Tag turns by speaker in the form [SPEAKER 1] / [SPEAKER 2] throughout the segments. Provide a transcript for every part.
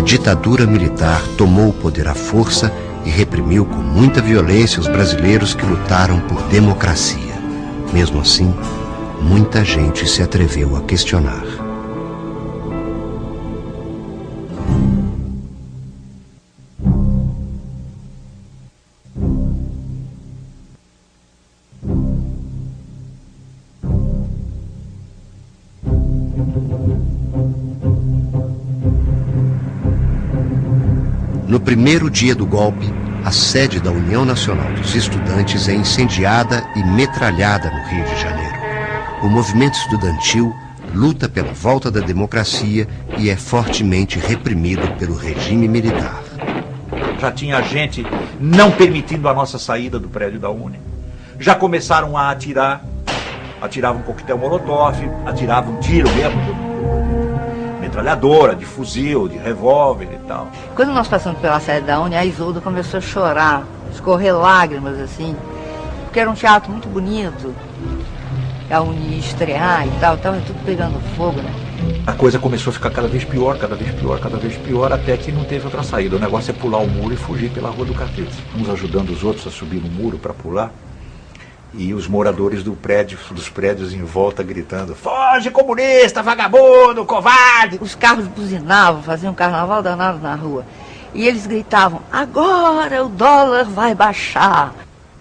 [SPEAKER 1] ditadura militar tomou o poder à força e reprimiu com muita violência os brasileiros que lutaram por democracia. Mesmo assim, muita gente se atreveu a questionar. No primeiro dia do golpe, a sede da União Nacional dos Estudantes é incendiada e metralhada no Rio de Janeiro. O movimento estudantil luta pela volta da democracia e é fortemente reprimido pelo regime militar.
[SPEAKER 2] Já tinha gente não permitindo a nossa saída do prédio da Uni. Já começaram a atirar, atiravam um coquetel molotov, atiravam tiro mesmo, metralhadora, de fuzil, de revólver e tal.
[SPEAKER 3] Quando nós passamos pela sede da Uni, a Isolda começou a chorar, escorrer lágrimas assim, porque era um teatro muito bonito, a Uni ia estrear e tal, estava tudo pegando fogo, né?
[SPEAKER 2] A coisa começou a ficar cada vez pior, cada vez pior, cada vez pior, até que não teve outra saída. O negócio é pular o muro e fugir pela Rua do Catete. Uns ajudando os outros a subir no muro para pular, e os moradores dos prédios em volta gritando: foge, comunista, vagabundo, covarde!
[SPEAKER 3] Os carros buzinavam, faziam um carnaval danado na rua. E eles gritavam: agora o dólar vai baixar.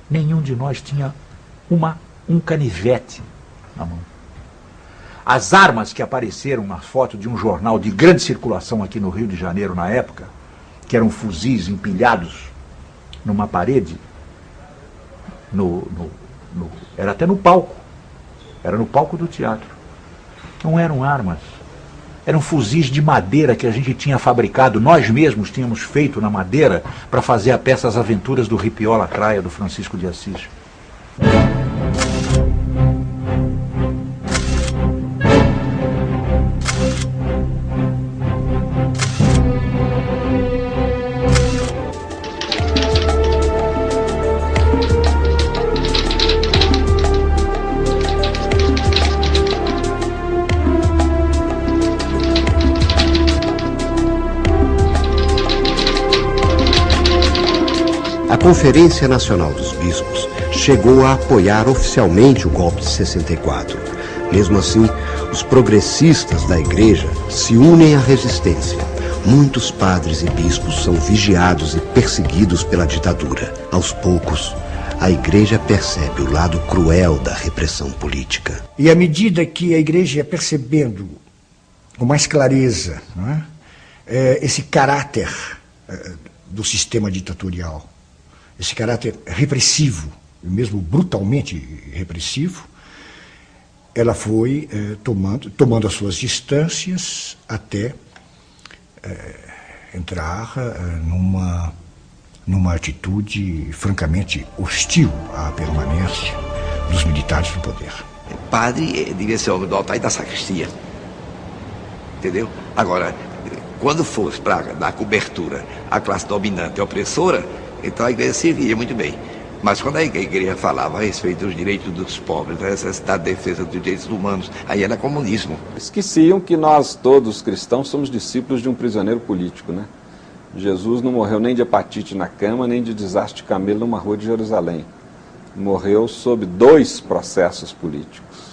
[SPEAKER 2] Nenhum de nós tinha um canivete na mão. As armas que apareceram na foto de um jornal de grande circulação aqui no Rio de Janeiro na época, que eram fuzis empilhados numa parede, era até no palco. Era no palco do teatro. Não eram armas. Eram fuzis de madeira que a gente tinha fabricado, nós mesmos tínhamos feito na madeira para fazer a peça As Aventuras do Ripió Lacraia, do Francisco de Assis.
[SPEAKER 1] A Conferência Nacional dos Bispos chegou a apoiar oficialmente o golpe de 64. Mesmo assim, os progressistas da Igreja se unem à resistência. Muitos padres e bispos são vigiados e perseguidos pela ditadura. Aos poucos, a Igreja percebe o lado cruel da repressão política.
[SPEAKER 4] E à medida que a Igreja ia percebendo com mais clareza, não é? Esse caráter do sistema ditatorial, esse caráter repressivo, mesmo brutalmente repressivo, ela foi tomando as suas distâncias até entrar numa atitude francamente hostil à permanência dos militares no poder.
[SPEAKER 5] Padre devia ser homem do altar e da sacristia, entendeu? Agora, quando fosse para dar cobertura à classe dominante e opressora, então a igreja servia muito bem. Mas quando a igreja falava a respeito dos direitos dos pobres, da necessidade de defesa dos direitos humanos, aí era comunismo.
[SPEAKER 6] Esqueciam que nós, todos cristãos, somos discípulos de um prisioneiro político, né? Jesus não morreu nem de hepatite na cama, nem de desastre de camelo numa rua de Jerusalém. Morreu sob 2 processos políticos.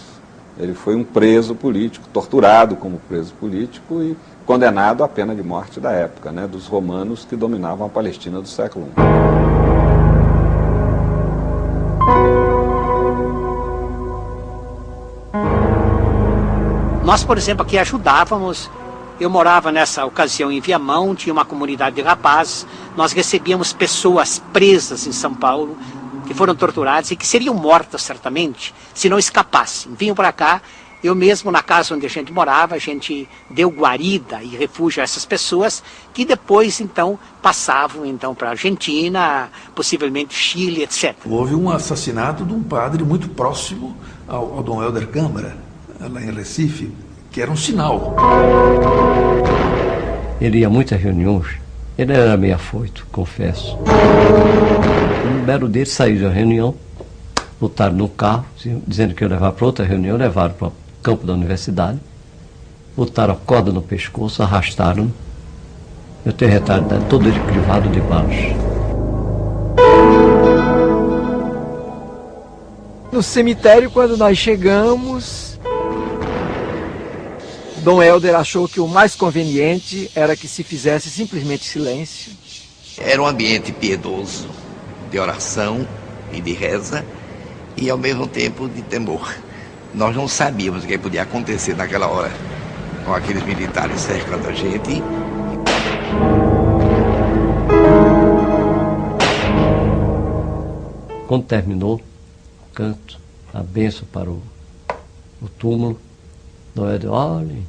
[SPEAKER 6] Ele foi um preso político, torturado como preso político e condenado à pena de morte da época, né, dos romanos que dominavam a Palestina do século I.
[SPEAKER 7] Nós, por exemplo, aqui ajudávamos. Eu morava nessa ocasião em Viamão, tinha uma comunidade de rapazes. Nós recebíamos pessoas presas em São Paulo, que foram torturadas e que seriam mortas certamente, se não escapassem. Vinham para cá. Eu mesmo, na casa onde a gente morava, a gente deu guarida e refúgio a essas pessoas que depois, então, passavam para a Argentina, possivelmente Chile, etc.
[SPEAKER 8] Houve um assassinato de um padre muito próximo ao Dom Helder Câmara, lá em Recife, que era um sinal.
[SPEAKER 9] Ele ia muito a reuniões, ele era meio afoito, confesso. Um belo dele saiu da reunião, botaram no carro, dizendo que ia levar para outra reunião, levaram para o campo da universidade, botaram a corda no pescoço, arrastaram, Eu tenho retalho todo ele crivado de balas.
[SPEAKER 10] No cemitério, quando nós chegamos, Dom Helder achou que o mais conveniente era que se fizesse simplesmente silêncio.
[SPEAKER 5] Era um ambiente piedoso, de oração e de reza, e ao mesmo tempo de temor. Nós não sabíamos o que podia acontecer naquela hora, com aqueles militares cercando a gente.
[SPEAKER 9] Quando terminou o canto, a bênção para o túmulo, Dom Helder, olhem,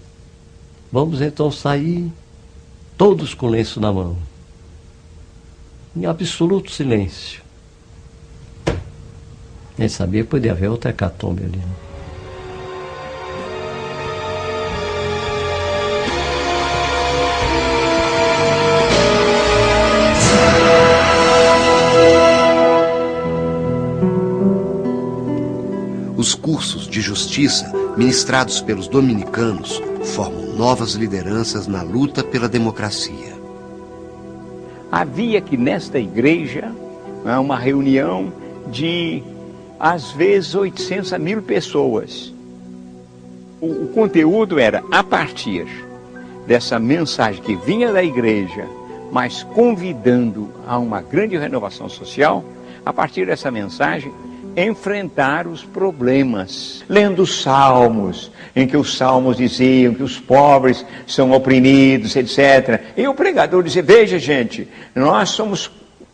[SPEAKER 9] vamos então sair todos com lenço na mão, em absoluto silêncio. Nem sabia que podia haver outra hecatombe ali.
[SPEAKER 1] Os cursos de justiça ministrados pelos dominicanos formam novas lideranças na luta pela democracia.
[SPEAKER 11] Havia que nesta igreja uma reunião de, às vezes, 800 a 1000 pessoas. O conteúdo era, a partir dessa mensagem que vinha da igreja, mas convidando a uma grande renovação social, a partir dessa mensagem, enfrentar os problemas. Lendo os salmos, em que os salmos diziam que os pobres são oprimidos, etc. E o pregador dizia, veja gente, nós somos,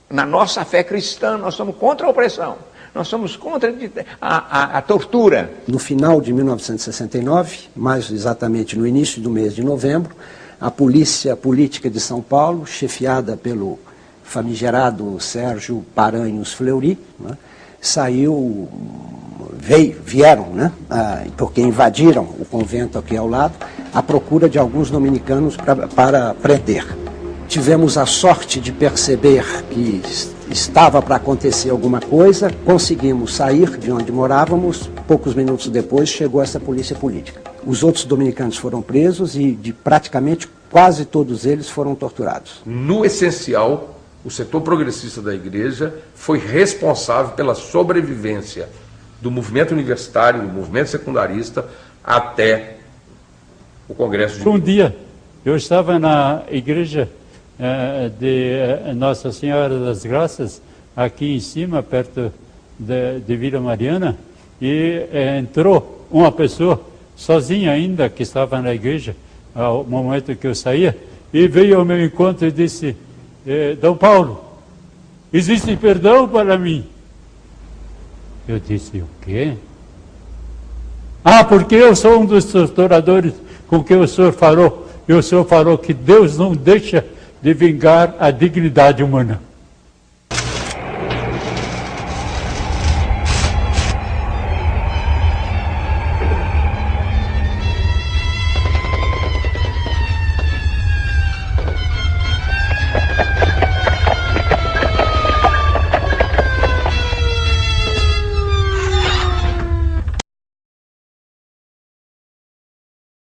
[SPEAKER 11] na nossa fé cristã, nós somos contra a opressão. Nós somos contra a tortura.
[SPEAKER 12] No final de 1969, mais exatamente no início do mês de novembro, a Polícia Política de São Paulo, chefiada pelo famigerado Sérgio Paranhos Fleury, né, vieram, né, porque invadiram o convento aqui ao lado, à procura de alguns dominicanos para prender. Tivemos a sorte de perceber que estava para acontecer alguma coisa, conseguimos sair de onde morávamos, poucos minutos depois chegou essa polícia política. Os outros dominicanos foram presos e praticamente quase todos eles foram torturados.
[SPEAKER 13] No essencial, o setor progressista da igreja foi responsável pela sobrevivência do movimento universitário, do movimento secundarista, até o Congresso de...
[SPEAKER 14] Um dia, eu estava na igreja de Nossa Senhora das Graças, aqui em cima, perto de Vila Mariana, e entrou uma pessoa, sozinha ainda, que estava na igreja, ao momento que eu saía, e veio ao meu encontro e disse... Dom Paulo, existe perdão para mim? Eu disse, o quê? Porque eu sou um dos torturadores com que o senhor falou. E o senhor falou que Deus não deixa de vingar a dignidade humana.